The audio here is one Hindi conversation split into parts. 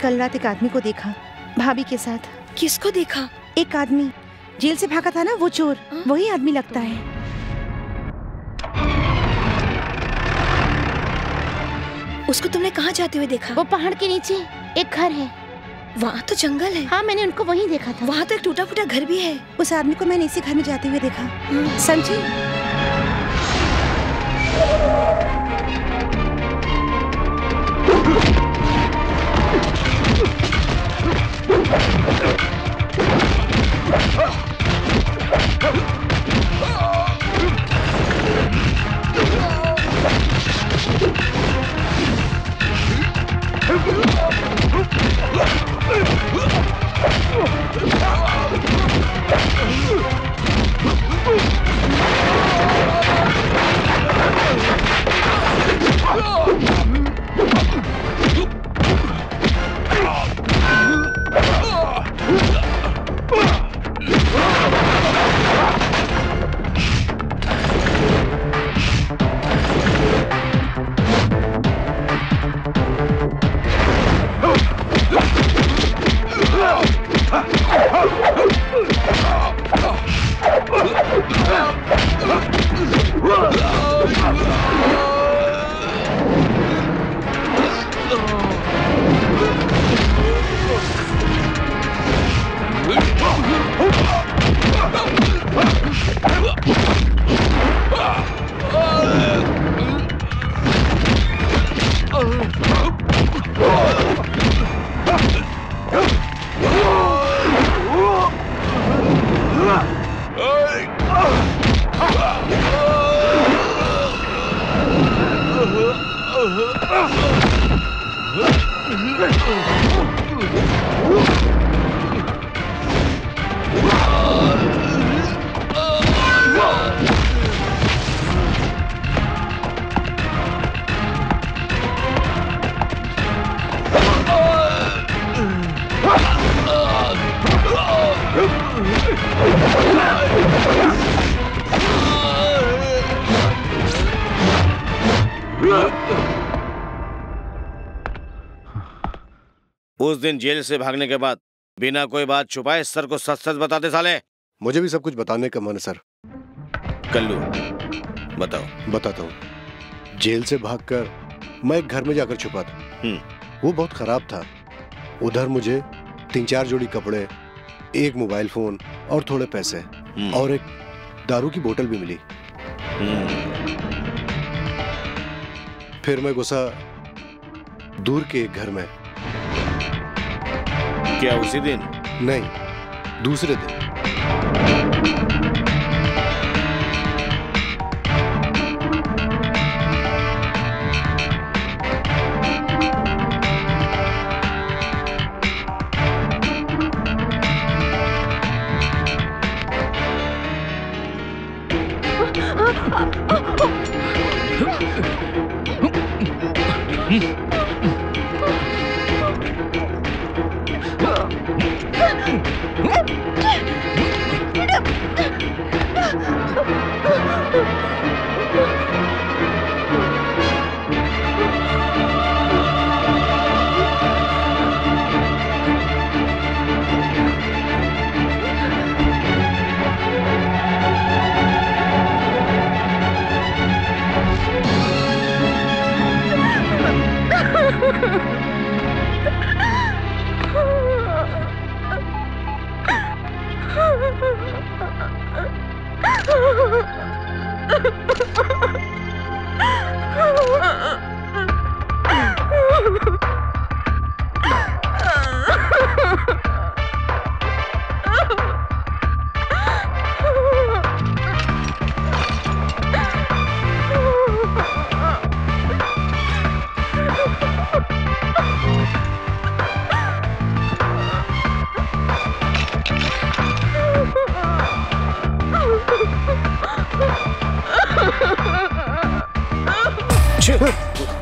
कल रात एक आदमी को देखा भाभी के साथ। किसको देखा? एक आदमी जेल से भागा था ना, वो चोर। वही आदमी लगता है। उसको तुमने कहाँ जाते हुए देखा? वो पहाड़ के नीचे एक घर है। वहाँ तो जंगल है। हाँ, मैंने उनको वहीं देखा था। वहाँ तो एक टूटा फूटा घर भी है। उस आदमी को मैंने इसी घर में जाते हुए देखा। समझी? उस दिन जेल से भागने के बाद बिना कोई बात छुपाए सर को सच सच बताते साले। मुझे भी सब कुछ बताने का मन है सर। कल्लू बताओ। बताता हूँ। जेल से भागकर मैं एक घर में जाकर छुपा था। वो बहुत खराब था। उधर मुझे 3-4 जोड़ी कपड़े, एक मोबाइल फोन और थोड़े पैसे और एक दारू की बोतल भी मिली। फिर मैं घुसा दूर के एक घर में। क्या उसी दिन? नहीं, दूसरे दिन।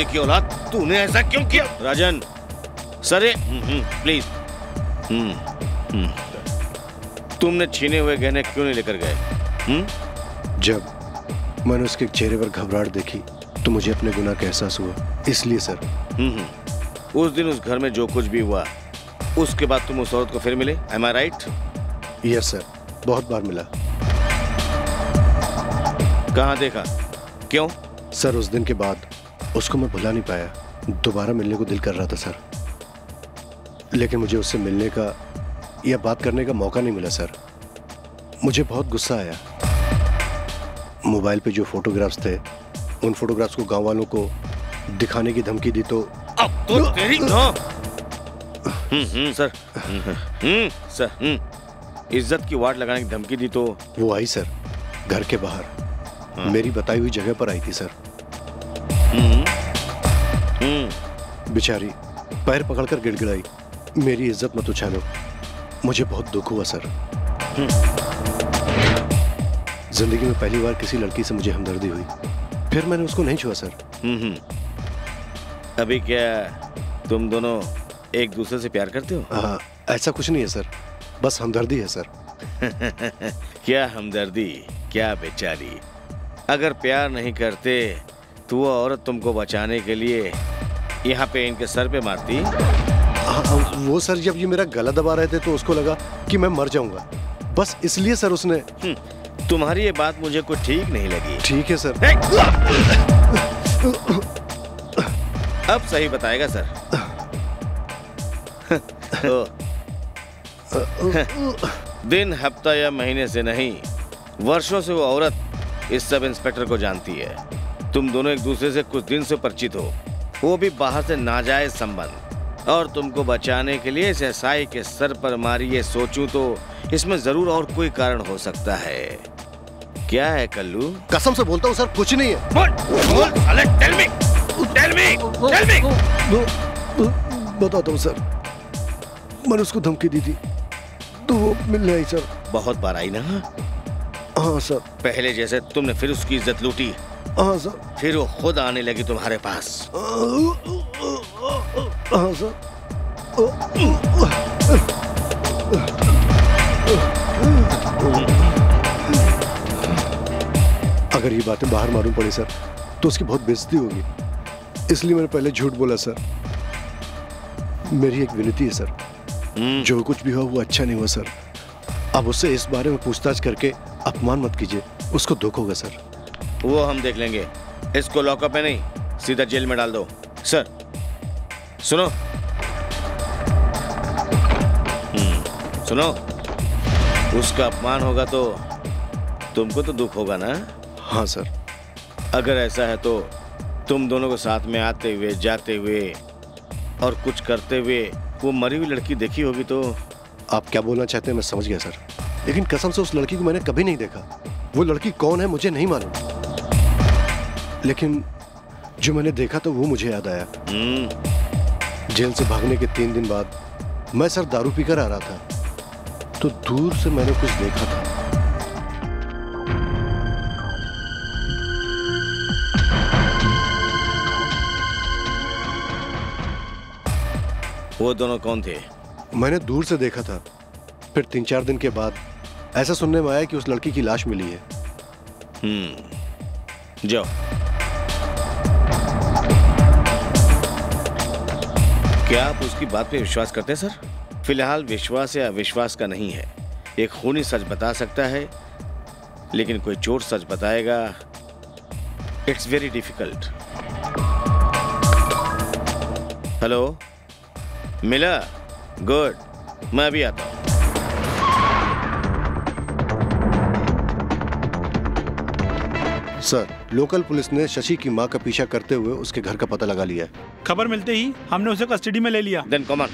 की औलाद, तूने ऐसा क्यों किया? राजन सर, प्लीज। तुमने छीने हुए गहने क्यों नहीं लेकर गए? जब मैंने उसके चेहरे पर घबराहट देखी तो मुझे अपने गुनाह का एहसास हुआ, इसलिए सर। उस दिन उस घर में जो कुछ भी हुआ, उसके बाद तुम उस औरत को फिर मिले, एम आई राइट? यस सर, बहुत बार मिला। कहाँ देखा, क्यों? सर उस दिन के बाद उसको मैं भुला नहीं पाया। दोबारा मिलने को दिल कर रहा था सर, लेकिन मुझे उससे मिलने का या बात करने का मौका नहीं मिला सर। मुझे बहुत गुस्सा आया। मोबाइल पे जो फोटोग्राफ्स थे, उन फोटोग्राफ्स को गांव वालों को दिखाने की धमकी दी तो अब तो तेरी सर सर इज्जत की वाट लगाने की धमकी दी तो वो आई सर, घर के बाहर। हाँ। मेरी बताई हुई जगह पर आई थी सर। बेचारी पैर पकड़कर गिड़गिड़ाई, मेरी इज्जत मत उछालो। मुझे बहुत दुख हुआ सर। जिंदगी में पहली बार किसी लड़की से मुझे हमदर्दी हुई, फिर मैंने उसको नहीं छुआ सर। अभी क्या तुम दोनों एक दूसरे से प्यार करते हो? हाँ, ऐसा कुछ नहीं है सर, बस हमदर्दी है सर। क्या हमदर्दी, क्या बेचारी। अगर प्यार नहीं करते तो वो औरत तुमको बचाने के लिए यहाँ पे इनके सर पे मारती। वो सर जब ये मेरा गला दबा रहे थे तो उसको लगा कि मैं मर जाऊंगा, बस इसलिए सर उसने। तुम्हारी ये बात मुझे कुछ ठीक नहीं लगी। ठीक है सर। अब सही बताएगा सर। दिन, हफ्ता या महीने से नहीं, वर्षों से वो औरत इस सब इंस्पेक्टर को जानती है। तुम दोनों एक दूसरे से कुछ दिन से परिचित हो, वो भी बाहर से नाजायज संबंध, और तुमको बचाने के लिए इस एसआई के सर पर मारी। ये सोचूं तो इसमें जरूर और कोई कारण हो सकता है। क्या है कल्लू? कसम से बोलता हूँ सर, कुछ नहीं है। बोल, बोल, साले, tell me, tell me, tell me। बताता हूँ सर, मैंने उसको धमकी दी थी तो वो मिलने आई सर। बहुत बार आई ना? हाँ सर। पहले जैसे तुमने फिर उसकी इज्जत लूटी? हाँ सर। फिर वो खुद आने लगी तुम्हारे पास? हाँ सर। अगर ये बातें बाहर मालूम पड़ी सर तो उसकी बहुत बेइज्जती होगी, इसलिए मैंने पहले झूठ बोला सर। मेरी एक विनती है सर, जो कुछ भी हुआ वो अच्छा नहीं हुआ सर। अब उससे इस बारे में पूछताछ करके अपमान मत कीजिए, उसको दुख होगा सर। वो हम देख लेंगे। इसको लॉकअप में नहीं, सीधा जेल में डाल दो। सर सुनो, सुनो, उसका अपमान होगा तो तुमको तो दुख होगा ना? हाँ सर। अगर ऐसा है तो तुम दोनों को साथ में आते हुए, जाते हुए और कुछ करते हुए वो मरी हुई लड़की देखी होगी तो? आप क्या बोलना चाहते हैं मैं समझ गया सर, लेकिन कसम से उस लड़की को मैंने कभी नहीं देखा। वो लड़की कौन है मुझे नहीं मालूम, लेकिन जो मैंने देखा तो वो मुझे याद आया। जेल से भागने के 3 दिन बाद मैं सर दारू पीकर आ रहा था तो दूर से मैंने कुछ देखा था। वो दोनों कौन थे? मैंने दूर से देखा था, फिर 3-4 दिन के बाद ऐसा सुनने में आया कि उस लड़की की लाश मिली है। जाओ। क्या आप उसकी बात पे विश्वास करते हैं सर? फिलहाल विश्वास या अविश्वास का नहीं है। एक खूनी सच बता सकता है, लेकिन कोई चोर सच बताएगा, इट्स वेरी डिफिकल्ट। हेलो, मिला? गुड, मैं अभी आता हूं। सर, लोकल पुलिस ने शशि की मां का पीछा करते हुए उसके घर का पता लगा लिया है। खबर मिलते ही हमने उसे कस्टडी में ले लिया। Then come on.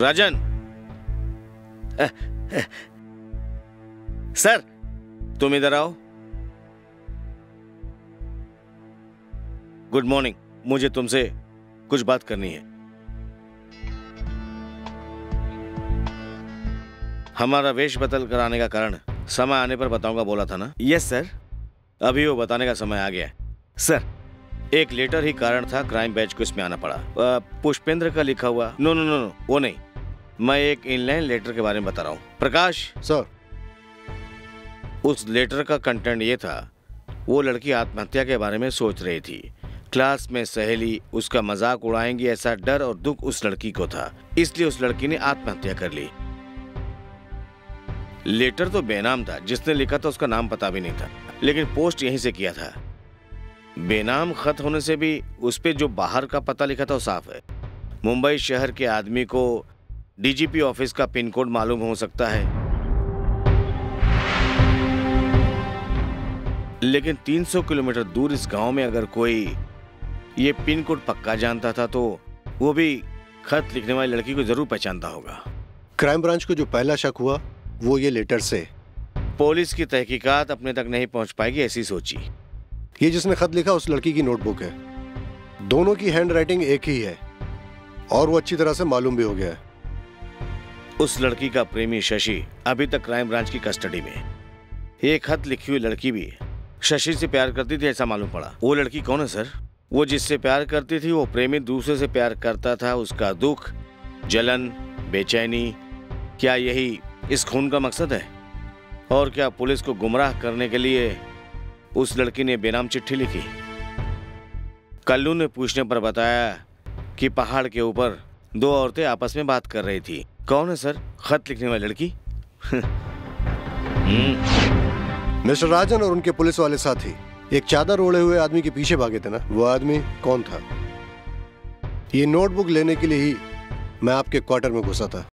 Rajan, sir तुम इधर आओ। गुड मॉर्निंग, मुझे तुमसे कुछ बात करनी है। हमारा वेश बदल कर आने का कारण समय आने पर बताऊंगा बोला था ना? Yes sir. अभी वो बताने का समय आ गया है। सर, एक लेटर ही कारण था क्राइम बैच को इसमें आना पड़ा। पुष्पेंद्र का लिखा हुआ। नो नो नो नो, वो नहीं, मैं एक इनलाइन लेटर के बारे में बता रहा हूँ। प्रकाश सर, उस लेटर का कंटेंट ये था, वो लड़की आत्महत्या के बारे में सोच रही थी। क्लास में सहेली उसका मजाक उड़ाएंगी ऐसा डर और दुख उस लड़की को था, इसलिए उस लड़की ने आत्महत्या कर ली। लेटर तो बेनाम था, जिसने लिखा था उसका नाम पता भी नहीं था, लेकिन पोस्ट यहीं से किया था। बेनाम खत होने से भी उस पे जो बाहर का पता लिखा था वो साफ है। मुंबई शहर के आदमी को डीजीपी ऑफिस का पिन कोड मालूम हो सकता है, लेकिन 300 किलोमीटर दूर इस गांव में अगर कोई ये पिन कोड पक्का जानता था तो वो भी खत लिखने वाली लड़की को जरूर पहचानता होगा। क्राइम ब्रांच को जो पहला शक हुआ वो ये लेटर से। पुलिस की तहकीकात अपने तक नहीं पहुंच पाएगी ऐसी सोची। ये जिसने खत लिखा उस लड़की की नोटबुक है। दोनों की हैंड राइटिंग एक ही है और वो अच्छी तरह से मालूम भी हो गया है। उस लड़की का प्रेमी शशि अभी तक क्राइम ब्रांच की कस्टडी में। एक खत लिखी हुई लड़की भी शशि से प्यार करती थी ऐसा मालूम पड़ा। वो लड़की कौन है सर? वो जिससे प्यार करती थी वो प्रेमी दूसरे से प्यार करता था। उसका दुख, जलन, बेचैनी, क्या यही इस खून का मकसद है? और क्या पुलिस को गुमराह करने के लिए उस लड़की ने बेनाम चिट्ठी लिखी? कल्लू ने पूछने पर बताया कि पहाड़ के ऊपर दो औरतें आपस में बात कर रही थी। कौन है सर खत लिखने वाली लड़की? मिस्टर राजन और उनके पुलिस वाले साथी एक चादर ओढ़े हुए आदमी के पीछे भागे थे ना, वो आदमी कौन था? ये नोटबुक लेने के लिए ही मैं आपके क्वार्टर में घुसा था।